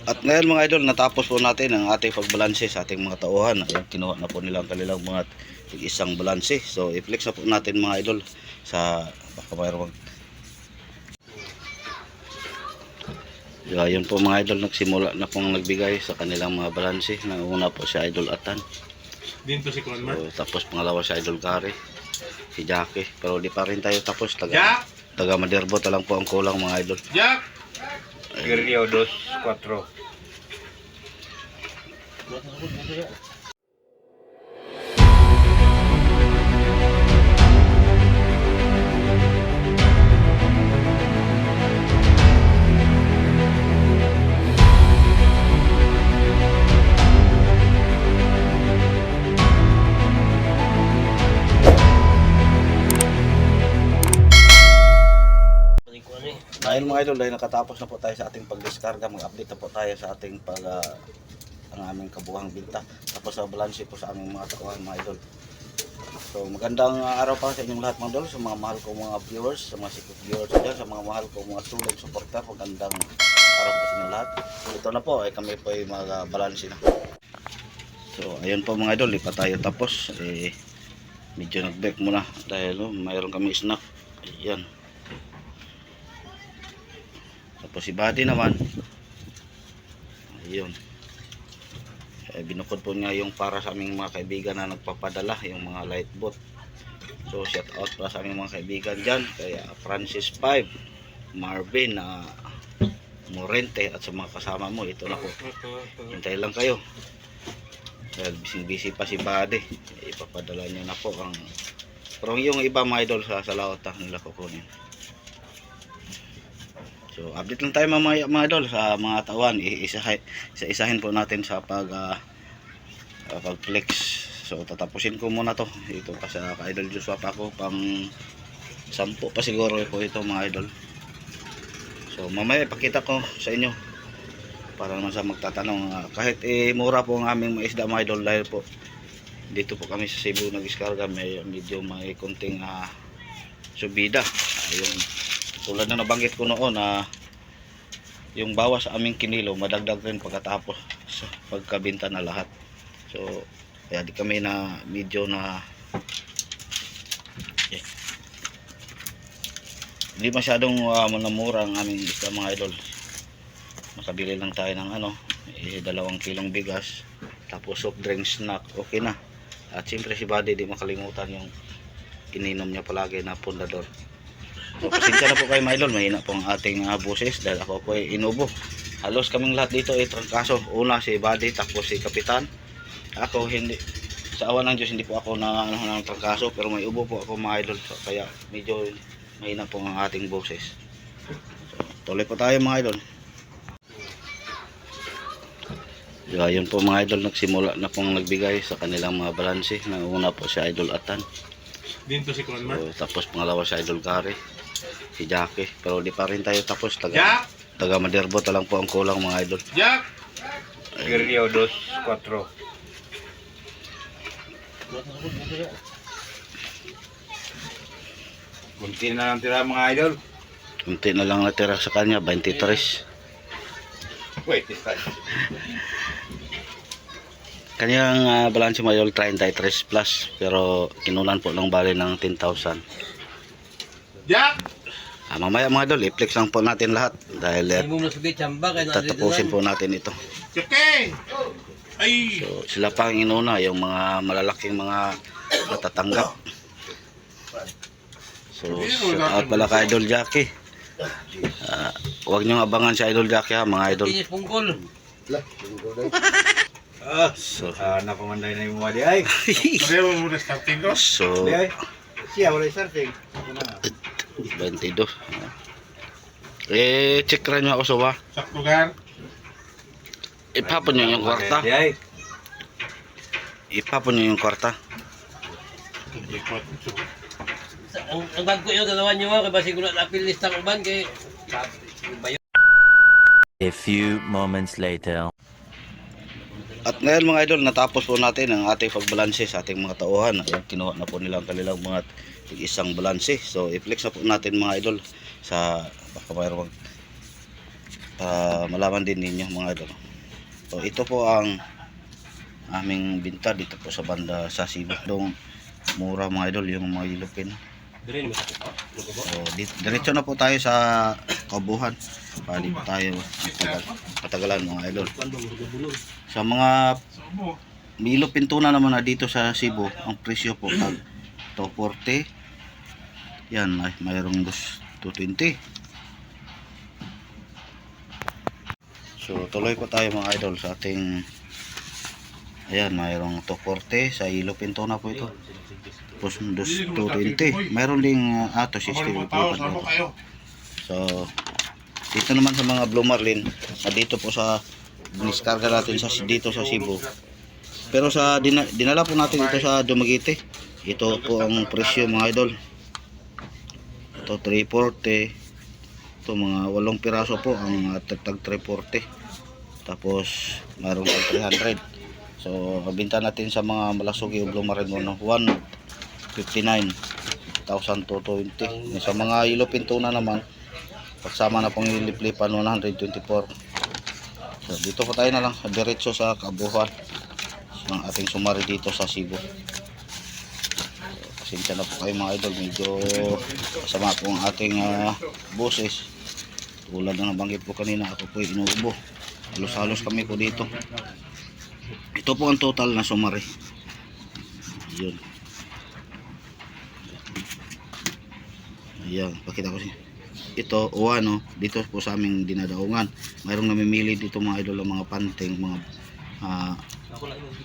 At ngayon mga idol, natapos po natin ang ating pagbalanse sa ating mga tauhan. Ayan, kinuha na po nilang kanilang mga isang balanse. So i-flex na po natin mga idol sa baka mayroon. Yun po mga idol, nagsimula na pong nagbigay sa kanilang mga balanse. Nanguna po si Idol Atan. Dito si Conman. So, tapos pangalawa si Idol Gary, si Jackie. Pero di pa rin tayo tapos. Taga Maderbot lang po ang kulang mga idol. Jack! Girilio 2-4. Dahil mga idol, dahil nakatapos na po tayo sa ating pagdiskarga, mag-update na po tayo sa ating ang aming kabuhang binta. Tapos sa balance po sa aming mga tauhan mga idol. So magandang araw pa sa inyong lahat mga idol, sa mga mahal ko mga viewers, sa mga sikip viewers dyan, sa mga mahal ko mga solid supporter. Magandang araw po sa inyong lahat. So, ito na po, ay kami po ay mag-balance na. So ayun po mga idol, di pa tayo tapos. Medyo nag-break muna dahil mayroon kami snack. Ayan. Tapos si Buddy naman, ayun, binukod po niya yung para sa aming mga kaibigan na nagpapadala, yung mga light boat. So shout out para sa aming mga kaibigan dyan, kaya Francis 5, Marvin, Morente, at sa mga kasama mo. Ito na po, hintay lang kayo dahil busy pa si Buddy, ipapadala niya na po ang, pero yung iba mga idol sa laota nila kukunin. So update lang tayo mga idol sa mga tawan. Isa-isahin po natin sa pag-flex. So tatapusin ko muna to. Ito pa sa ka-idol Joshua pa ako, pang 10 pa siguro po ito mga idol. So mamaya ipakita ko sa inyo para naman sa magtatanong, kahit mura po ang aming maisda mga idol, dahil po dito po kami sa Cebu nag-iskarga, medyo may kunting subida. Ayun, tulad na nabanggit ko noon na yung bawas sa aming kinilo madagdag rin pagkatapos sa pagkabenta na lahat. So kaya di kami na medyo na hindi masyadong manamura ang aming isda mga idol. Makabili lang tayo ng 2 kilong bigas, tapos soft drink, snack, okay na. At siyempre si Buddy, di makalimutan yung ininom niya palagi na pundador. So, pasensya na po kayo mga idol, mahina po ang ating boses dahil ako po ay inubo. Halos kaming lahat dito ay trangkaso. Una si Buddy, tapos si Kapitan. Ako hindi, sa awa ng Diyos hindi po ako ng trangkaso, pero may ubo po ako mga idol. So, kaya medyo mahina po ang ating boses. So, tuloy po tayo mga idol. So, ayun po mga idol, nagsimula na pong nagbigay sa kanilang mga balanse. Nanguna po si Idol Atan. Dito si Conman. So, tapos pangalawa si Idol Gary, si Jackie. Pero di pa rin tayo tapos. Taga Maderbot lang po ang kulang mga idol. Jack! Girilio 2-4. Kunti na lang tira mga idol. Kunti na lang natira sa kanya, 23. Wait, Kanyang balanse mga idol 33 plus, pero kinulan po ng bali ng 10,000. Jack! Mamaya mga idol, i-flex lang po natin lahat dahil tatapusin po natin ito. Okay! Ay! So sila pa ang inuna, yung mga malalaking mga natatanggap. So shout out pala ka Idol Jackie. Huwag nyo abangan si Idol Jackie ha mga idol. So napamanday na yung mga di ay. Pareho mo na starting ko. So Di ay. Siya wala starting. 22. Check rin nyo ako so ba? Sakto gan. Ipapon nyo yung kwarta. Di ay. Ipapon nyo yung kwarta. Ang bag ko yung dalawa nyo kaya basi ko na napil listang uban kay A few moments later. At ngayon mga idol, natapos po natin ang ating pagbalanse sa ating mga tauhan. Ayan, kinuha na po nilang kanilang mga isang balanse. So i-flex na po natin mga idol sa baka mayroon. para malaman din ninyo mga idol. So ito po ang aming binta dito po sa banda sa Cebu. Dong mura mga idol yung mga yellowfin. Dire ni masakit. So diretso na po tayo sa kabuhan. Pwede po tayo katagalan mga idol. Sa mga yellowfin tuna naman na dito sa Cebu, ang presyo po tag 240. Yan ay mayroong 220. So tuloy po tayo mga idol sa ating, ayan, mayroong 240 sa yellowfin tuna po ito. Tapos 220. Mayroon ding ato system po dito. So dito naman sa mga blue marlin, dito po sa diniskarga natin sa dito sa Cebu. Pero sa dinala po natin ito sa Dumaguete. Ito po ang presyo mga idol. Ito 340. Ito mga 8 piraso po ang tag 340. Tapos mayroong tag 300. So binta natin sa mga malasugi o blue marlin mo no 159,220. Sa mga yellowfin tuna naman, pagsama na pong iliplipan 124. So dito po tayo na lang diretso sa kabuhan ng ating sumari dito sa Cebu. So, pasensya na po kayo mga idol, medyo kasama po ang ating boses. Tulad na nabanggit po kanina, ako po inuubo. Halos-halos kami po dito. Ito po ang total na sumari. Yun. Ayan, pakita ko siya. Ito, no, dito po sa aming dinadaungan. Mayroong namimili dito mga idol, mga panting, mga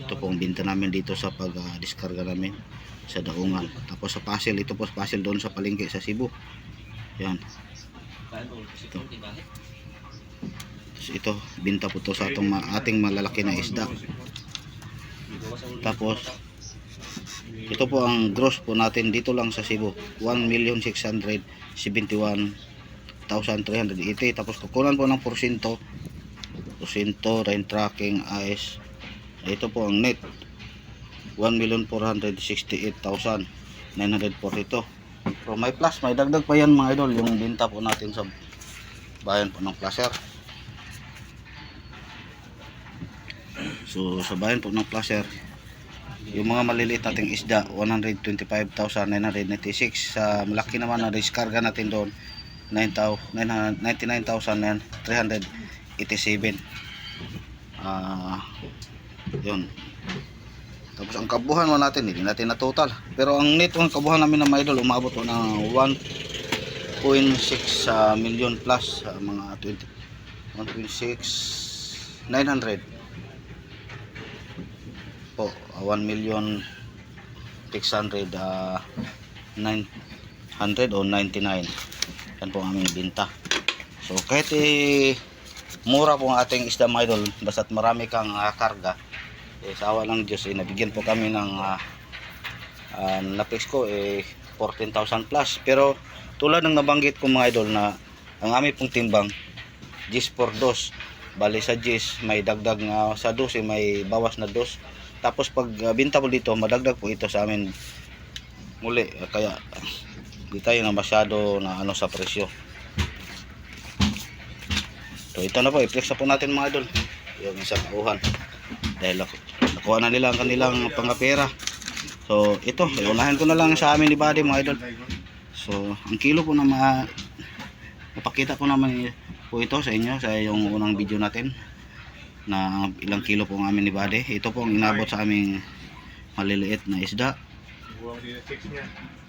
ito po ang binta namin dito sa pag-diskarga namin sa daungan. Tapos sa puzzle, ito po sa puzzle doon sa palengke sa Cebu. Yan. Ito. Tapos ito, binta po to sa ating malalaki na isda. Tapos ito po ang gross po natin dito lang sa Cebu, 1,671,380. Tapos kukunan po ng porsyento, rain tracking, IS. Ito po ang net, 1,468,942. So may plus, may dagdag pa yan mga idol, yung binta po natin sa bayan po ng Placer. So sa bayan po ng Placer, yung mga maliliit nating isda 125,996. Sa malaki naman na diskarga natin doon 99,387. Yun. Tapos ang kabuhan mo natin, hindi natin na total, pero ang net ng kabuhan namin na mga idol umabot po ng 1.6 million plus, mga 1.6,900 po, 1,600,900 o 99. Yan po ang aming binta. So kahit mura po ang ating isda mga idol, basta't marami kang karga, sa awa ng Diyos, nabigyan po kami ng napis ko 14,000 plus. Pero tulad ng nabanggit ko mga idol, na ang aming pong timbang 10 por 2, bali sa 10 may dagdag nga, sa 12 may bawas na 2. Tapos pag binta po dito, madagdag po ito sa amin muli, kaya di tayo na masyado na sa presyo. So ito na po, i-flex na po natin mga idol yung isang kauhan, dahil nakuha na nila ang kanilang pangapera. So ito, iunahin ko na lang sa amin ni Buddy mga idol. So ang kilo po na mapakita ko naman po ito sa inyo sa yung unang video natin, na ilang kilo po ang amin ni Buddy. Ito po ang inabot sa aming maliliit na isda,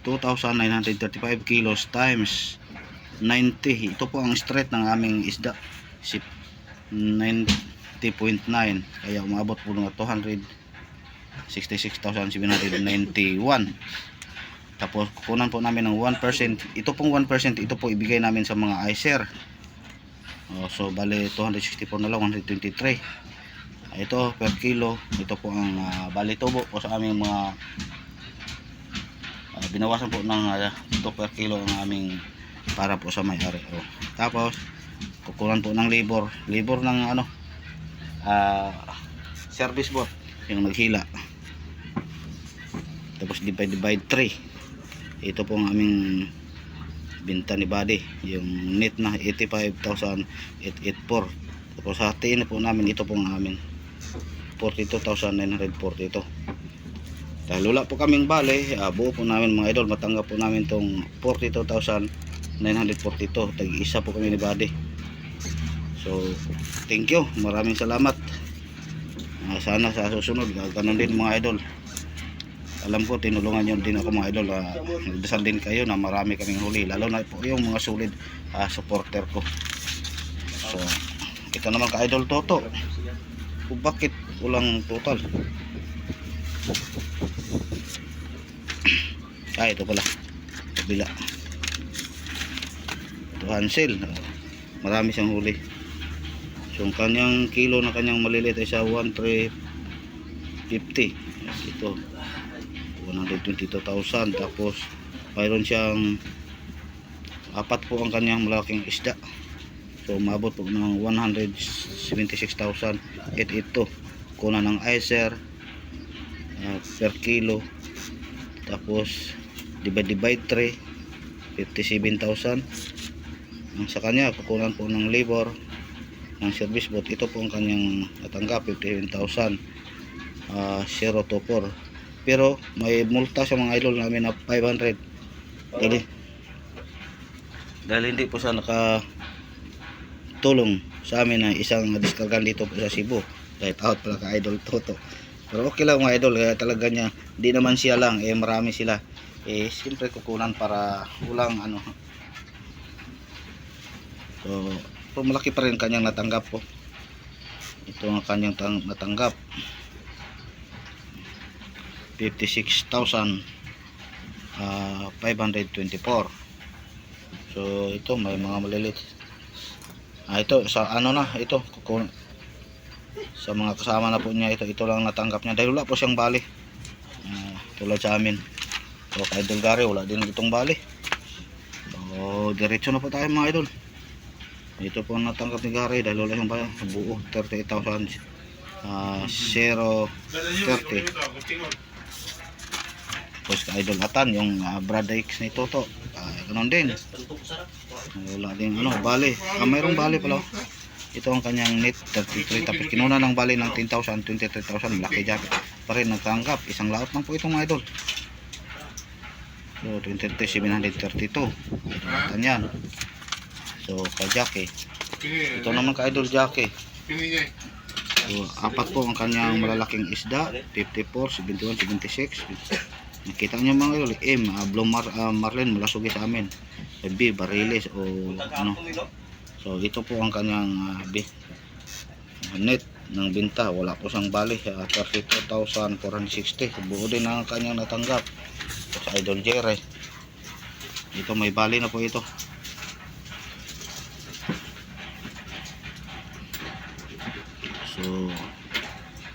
2,935 kilos times 90. Ito po ang straight ng aming isda, 90.9, kaya umabot po ng 266,791. Tapos kukunan po namin ng 1%. Ito pong 1%, ito po ibigay namin sa mga ICER. So bali 264 na lang, 123. Ito per kilo, ito po ang bali tubo po sa aming mga binawasan po ng ito per kilo ang aming para po sa may-ari. Tapos kukunan po ng labor ng service bot, yung naghila. Tapos divide 3. Ito po ang aming binta ni Buddy. Yung net na 85,884. Tapos hatiin na po namin, ito pong amin 42,942. Dahil wala po kaming bale, buo po namin mga idol, matanggap po namin tong 42,942. Tag-isa po kami ni Buddy. So thank you, maraming salamat. Sana sa susunod ganun din mga idol. Alam ko tinulungan nyo din ako mga idol. Nagdasal din kayo na marami kaming huli, lalo na po yung mga solid supporter ko. So ito naman ka idol Toto, bakit ulang total? Ito pala kabila, ito Hansel, marami siyang huli. So ang kanyang kilo na kanyang malilit ay sa 1,350. Ito 122,000. Tapos mayroon siyang apat po ang kanyang malaking isda. So umabot po ng 176,882. Kuna ng icer per kilo. Tapos divide 3 57,000. Ang sa kanya kukunan po ng labor ng service boat, ito po ang kanyang natanggap 57,000. 024. Pero may multa sa mga idol namin na 500 dahil hindi po siya nakatulong sa amin na isang diskargan dito po sa Cebu. Dahil out pala ka idol Toto. Pero okay lang mga idol, kaya talaga niya, di naman siya lang, marami sila. Siyempre kukunan para ulang ano. So malaki pa rin kanyang natanggap po. Ito ang kanyang natanggap 56,524. So ito may mga malilit. Ito sa ano na ito sa mga kasama na po niya, ito lang natanggap niya dahil wala po siyang bali. Tulad sa amin. So kay Idol Gary wala din itong bali. So diretso na po tayo mga idol. Ito po ang natanggap ni Gary dahil wala siyang bali. Buo 38,000 030. Tapos ka Idol Atan yung Brother X ni Toto, ganun din, wala din ano bali. Mayroong bali pala. Ito ang kanyang net 33. Tapos kinuna ng bali ng 10,000 23,000. Malaki jacket pa rin natanggap. Isang laot lang po itong mga idol. So 23,732 yan. So kay Jackie, ito naman ka idol Jackie. So apat po ang kanyang malalaking isda 54, 71, 76. Nakita nyo mga idol, M, Blue Marlin mula sugi sa amin. B, Bariles o ano. So ito po ang kanyang net ng binta. Wala po siyang bali, 32,460. Buo din ang kanyang natanggap. Sa Idol Jerry, ito may bali na po ito. So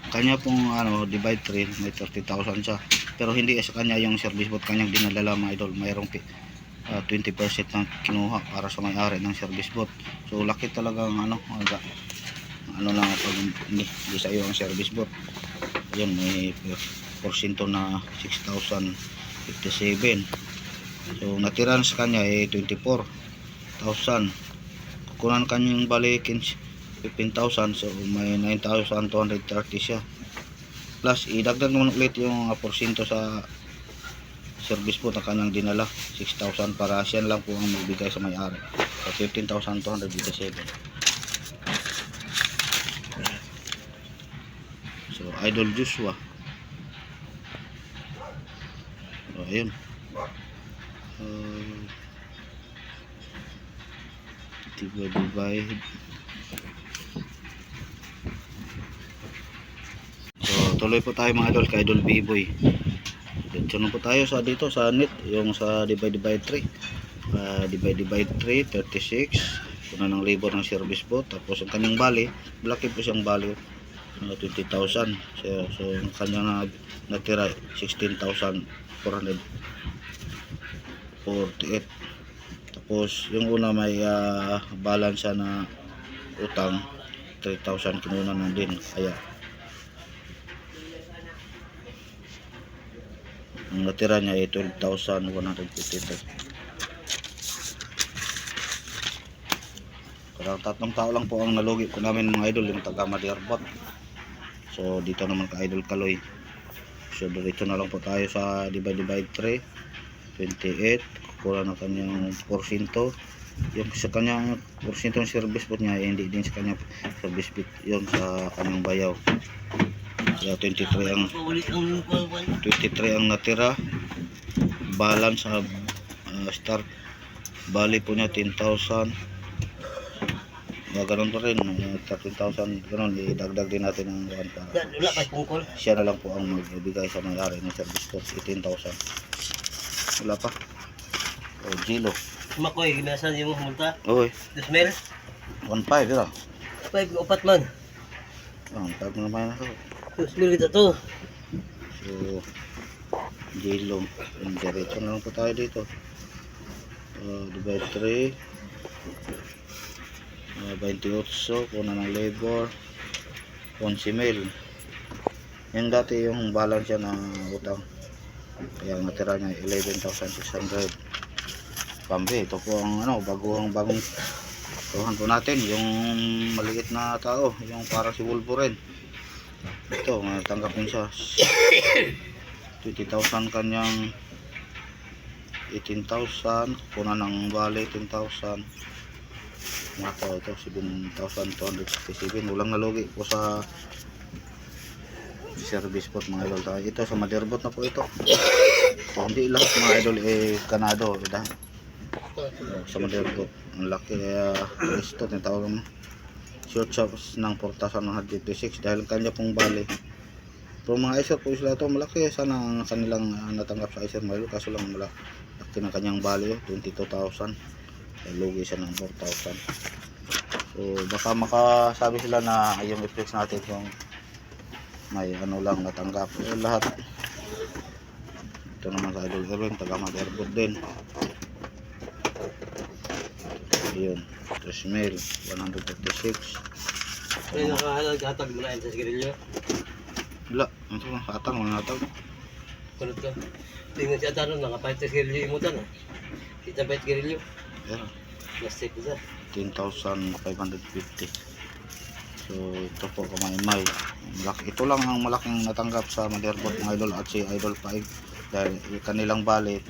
kanya pong ano divide 3 may 30,000 siya. Pero hindi sa kanya yung service boat, kanyang dinadala mga idol. Mayroong 20% ng kinuha para sa may-ari ng service boat. So laki talaga ang ano lang pag hindi sa iyo ang service boat. Ayun, may porsyento na 6,057. So natira sa kanya 24,000. Kukunan kanyang balikin 15,000. So may 9,230 siya. Plus idagdag naman ulit yung porsyento sa service po na kanyang dinala 6,000 para siya lang po ang magbigay sa may-ari. So 15,287. So Idol Joshua, so ayun, divide. So tuloy po tayo mga idol kay Idol B-Boy. Diretso na po tayo sa dito sa net, yung sa divide 3. Divide 36 kuna ng labor ng service boat. Tapos ang kanyang bali, malaki po siyang bali, 20,000. So ang kanyang natira 16,448. Tapos yung una may balance na utang 3,000 kinuna na din, kaya ang natira niya ay 12,153. Pero 3 tao lang po ang nalugi po namin mga idol, yung taga Madiarbot. So dito naman ka Idol Kaloy. So dito na lang po tayo sa divide 3, 28. Kukuha na kanyang porsyento. Yung sa kanyang porsyento ng service po niya, hindi din sa kanyang service bit yun sa kanyang bayaw. Kaya 23 ang natira. Balance sa start bali po niya 10,000. Ganun pa rin, 13,000 ganun, idagdag din natin ng 1 para Wala pa pungkol. siya na lang po ang magbibigay sa may-ari ng service cost, 18,000. Wala pa. O, Gilo. Makoy, ginasan yung multa. Oy, 2,000. 1.5 yun ah. 5 upat man. 1.5 na naman ako. 2,000 kita to. So, Gilo. Yung diretso na lang po tayo dito. Divide 3. 28, kuna ng labor, 11 mil. Yung dati yung balance yan na utang. Kaya ang natira niya 11,600. Pambi, ito po ang bagong tuhan po natin, yung maliit na tao, yung para si Wolverine. Ito, natanggap din siya 20,000 kanyang 18,000, kuna ng bali 10,000. Mga ito 7,267. Walang nalugi po sa service po mga idol. Ito sa Madiarbot na po ito. So, hindi lahat mga idol Kanado sa Madiarbot. Ang laki ito tinatawag mo short chops ng 4,156 dahil kanya pong bali. Pero mga iser po sila ito malaki. Sana ang kanilang natanggap sa iser mga idol, kaso lang malaki ng kanyang bali 22,000. Lugi siya ng 4,000. So baka makasabi sila na yung effects natin yung may lang natanggap. Lahat ito naman sa Idol Erwin, taga Madiarbot din. Ayun, 3,156. Ay, nakahatag mo na yan sa sigarilyo. Wala, ito na hatang mga hatag. Kunot ka. Tingnan si Atano, nakapahit sa sigarilyo yung mutan. Kita pa yung sigarilyo. Yeah. Plastic isa. 10,550. So ito po kamay-may. Ito lang ang malaking natanggap sa Madiarbot mga idol at si Idol 5 dahil kanilang balit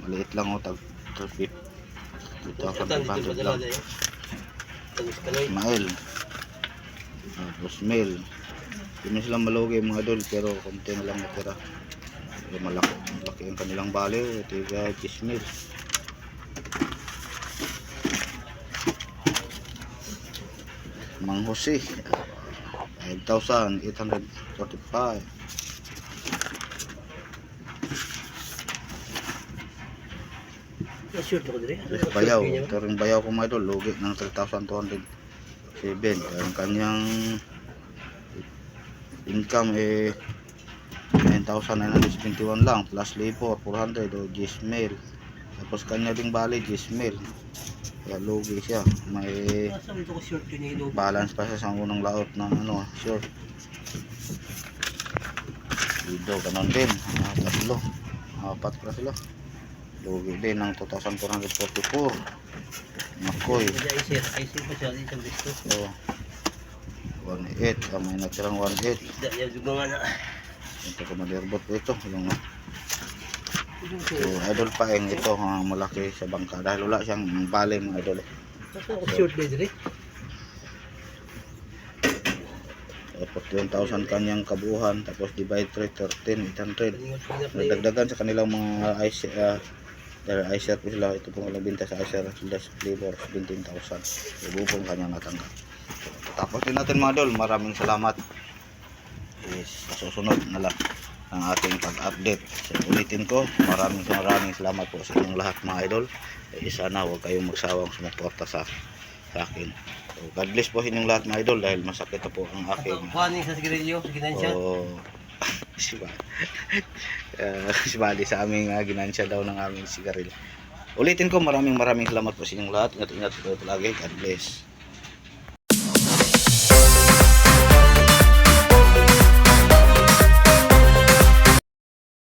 maliit lang o tag 2,500 lang. Ismael 2,000. Hindi sila malugi mga idol pero konti na lang natira. Malaki ang kanilang bali, tiga 10,000. Mang Jose 5,845. Sure ako dire. Bayaw, ito rin bayaw ko mga idol, lugi ng 3,207. Ang kanyang income 9,921 lang plus labor 400 o 10,000. Tapos kanya ding bali 10,000. Kaya lugi siya. May Sabi ko short yun yung balance pa siya sa unang laot ng short. Dito ganun din, tatlo, 4 pa sila. Lugi din ng 2,444. Makoy. Isip pa siya isang gusto. So 1,800, may natirang 1,800. Dahil yung mga na. Ito ko Madiarbot ito yung so, Idol Paeng ito malaki sa bangka dahil wala siyang bali mga idol. Ako short din dire. 41,000 kanyang kabuuan tapos divide 3, 13,800. Nagdagdagan sa kanilang mga dahil icer po sila, ito pong walang binta sa icer less flavor 17,000. Ibu pong kanyang natanggap. Tapos din natin mga idol, maraming salamat. Sa susunod na lang ang ating pag-update. So, ulitin ko, maraming salamat po sa inyong lahat mga idol. Sana huwag kayong magsawang sumuporta sa akin. So, God bless po inyong lahat mga idol dahil masakit na po ang aking Kuhanin sa sigarilyo, ginansya. si Bali sa aming ginansya daw ng aming sigarilyo. Ulitin ko, maraming salamat po sa inyong lahat. Ingat po palagi. God bless.